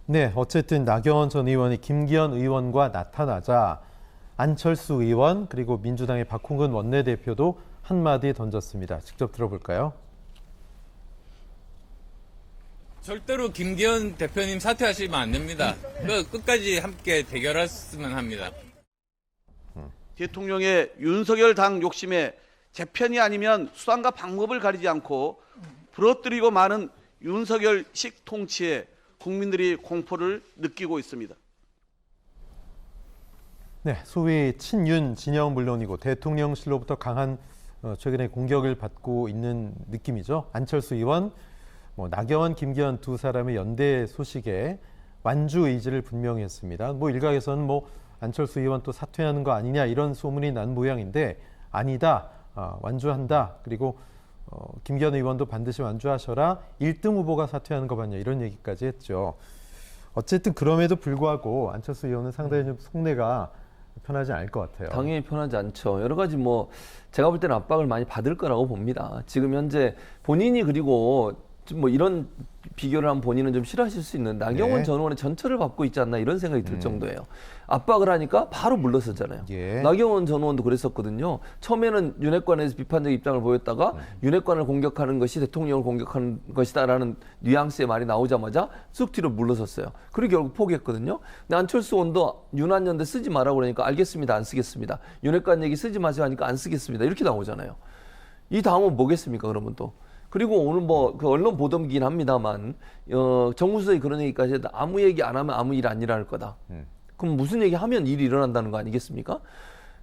네, 어쨌든 나경원 전 의원이 김기현 의원과 나타나자 안철수 의원 그리고 민주당의 박홍근 원내대표도 한마디 던졌습니다. 직접 들어볼까요? 절대로 김기현 대표님 사퇴하시면 안 됩니다. 끝까지 함께 대결했으면 합니다. 대통령의 윤석열 당 욕심에 제 편이 아니면 수단과 방법을 가리지 않고 부러뜨리고 마는 윤석열식 통치에 국민들이 공포를 느끼고 있습니다. 네, 소위 친윤 진영 물론이고 대통령실로부터 강한 최근에 공격을 받고 있는 느낌이죠. 안철수 의원, 나경원, 김기현 두 사람의 연대 소식에 완주 의지를 분명히 했습니다. 일각에서는 안철수 의원 또 사퇴하는 거 아니냐 이런 소문이 난 모양인데 아니다, 완주한다. 그리고 김기현 의원도 반드시 완주하셔라. 1등 후보가 사퇴하는 거 봤냐 이런 얘기까지 했죠. 어쨌든 그럼에도 불구하고 안철수 의원은 상당히 좀 속내가 편하지 않을 것 같아요. 당연히 편하지 않죠. 여러 가지 제가 볼 때는 압박을 많이 받을 거라고 봅니다. 지금 현재 본인이 그리고 이런 비교를 하면 본인은 좀 싫어하실 수 있는 나경원 전 의원의 전철을 밟고 있지 않나 이런 생각이 들 정도예요. 압박을 하니까 바로 물러섰잖아요. 나경원 전 의원도 그랬었거든요. 처음에는 윤핵관에서 비판적 입장을 보였다가 윤핵관을 공격하는 것이 대통령을 공격하는 것이다라는 뉘앙스의 말이 나오자마자 쑥 뒤로 물러섰어요. 그리고 결국 포기했거든요. 근데 안철수 의원도 윤한연대 쓰지 마라고 그러니까 알겠습니다. 안 쓰겠습니다. 윤핵관 얘기 쓰지 마세요 하니까 안 쓰겠습니다. 이렇게 나오잖아요. 이 다음은 뭐겠습니까? 그러면 또. 그리고 오늘 그 언론 보도이긴 합니다만 정무수석이 그런 얘기까지 해도 아무 얘기 안 하면 아무 일 안 일어날 거다. 그럼 무슨 얘기 하면 일이 일어난다는 거 아니겠습니까?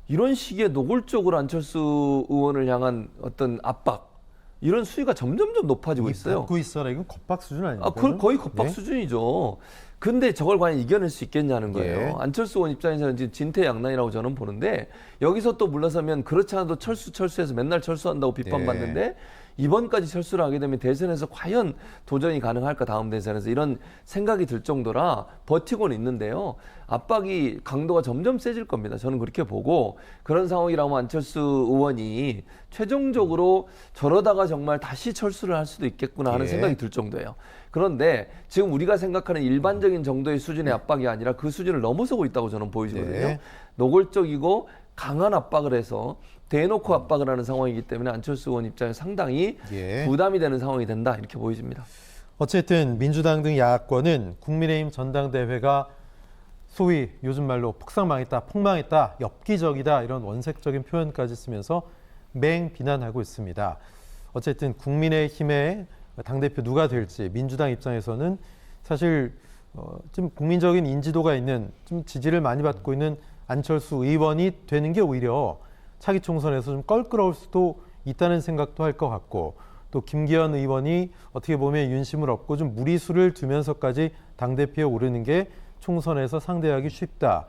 이런 식의 노골적으로 안철수 의원을 향한 어떤 압박 이런 수위가 점점점 높아지고 있어요. 받고 있어라 이건 겁박 수준 아닙니까? 거의 겁박 수준이죠. 근데 저걸 과연 이겨낼 수 있겠냐는 거예요. 예. 안철수 의원 입장에서는 지금 진퇴양난이라고 저는 보는데 여기서 또 물러서면 그렇지 않아도 철수해서 맨날 철수한다고 비판받는데 이번까지 철수를 하게 되면 대선에서 과연 도전이 가능할까 다음 대선에서 이런 생각이 들 정도라 버티고는 있는데요. 압박이 강도가 점점 세질 겁니다. 저는 그렇게 보고 그런 상황이라면 안철수 의원이 최종적으로 저러다가 정말 다시 철수를 할 수도 있겠구나 하는 생각이 들 정도예요. 그런데 지금 우리가 생각하는 일반적인 정도의 수준의 압박이 아니라 그 수준을 넘어서고 있다고 저는 보여지거든요. 노골적이고 강한 압박을 해서 대놓고 압박을 하는 상황이기 때문에 안철수 의원 입장에 상당히 부담이 되는 상황이 된다 이렇게 보여집니다. 어쨌든 민주당 등 야권은 국민의힘 전당대회가 소위 요즘 말로 폭삭망했다, 폭망했다, 엽기적이다 이런 원색적인 표현까지 쓰면서 맹 비난하고 있습니다. 어쨌든 국민의힘의 당대표 누가 될지 민주당 입장에서는 사실 좀 국민적인 인지도가 있는 좀 지지를 많이 받고 있는 안철수 의원이 되는 게 오히려 차기 총선에서 좀 껄끄러울 수도 있다는 생각도 할 것 같고 또 김기현 의원이 어떻게 보면 윤심을 얻고 좀 무리수를 두면서까지 당대표에 오르는 게 총선에서 상대하기 쉽다.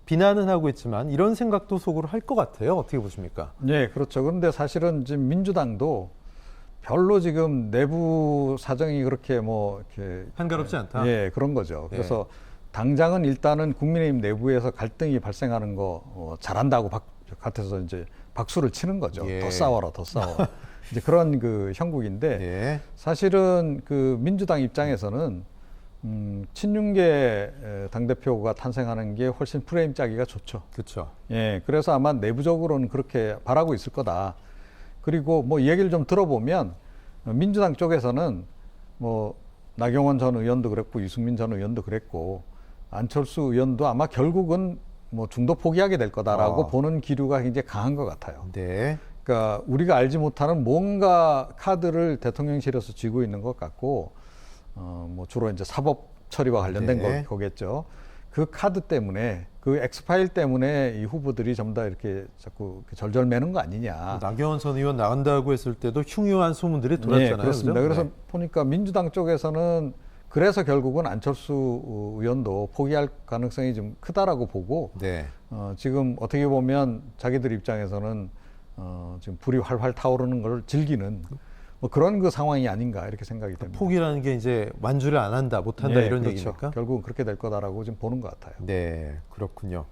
비난은 하고 있지만 이런 생각도 속으로 할 것 같아요. 어떻게 보십니까? 네, 그렇죠. 그런데 사실은 지금 민주당도 별로 지금 내부 사정이 그렇게 이렇게 한가롭지 않다. 예, 그런 거죠. 그래서 당장은 일단은 국민의힘 내부에서 갈등이 발생하는 거 잘한다고 같아서 이제 박수를 치는 거죠. 더 싸워라, 더 싸워. 이제 그런 그 형국인데 사실은 그 민주당 입장에서는 친윤계 당대표가 탄생하는 게 훨씬 프레임 짜기가 좋죠. 그렇죠. 예, 그래서 아마 내부적으로는 그렇게 바라고 있을 거다. 그리고 얘기를 좀 들어보면 민주당 쪽에서는 나경원 전 의원도 그랬고 유승민 전 의원도 그랬고 안철수 의원도 아마 결국은 중도 포기하게 될 거다라고 보는 기류가 굉장히 강한 것 같아요. 그러니까 우리가 알지 못하는 뭔가 카드를 대통령실에서 쥐고 있는 것 같고 주로 이제 사법 처리와 관련된 거겠죠. 그 카드 때문에 그 엑스파일 때문에 이 후보들이 전부 다 이렇게 자꾸 절절 매는 거 아니냐. 나경원 전 의원 나간다고 했을 때도 흉흉한 소문들이 돌았잖아요. 네, 그렇습니다. 그죠? 그래서 보니까 민주당 쪽에서는 그래서 결국은 안철수 의원도 포기할 가능성이 좀 크다라고 보고 지금 어떻게 보면 자기들 입장에서는 지금 불이 활활 타오르는 걸 즐기는 그런 그 상황이 아닌가 이렇게 생각이 됩니다. 포기라는 게 이제 완주를 안 한다, 못 한다 이런 그렇죠. 얘기입니까? 결국은 그렇게 될 거다라고 지금 보는 것 같아요. 네, 그렇군요.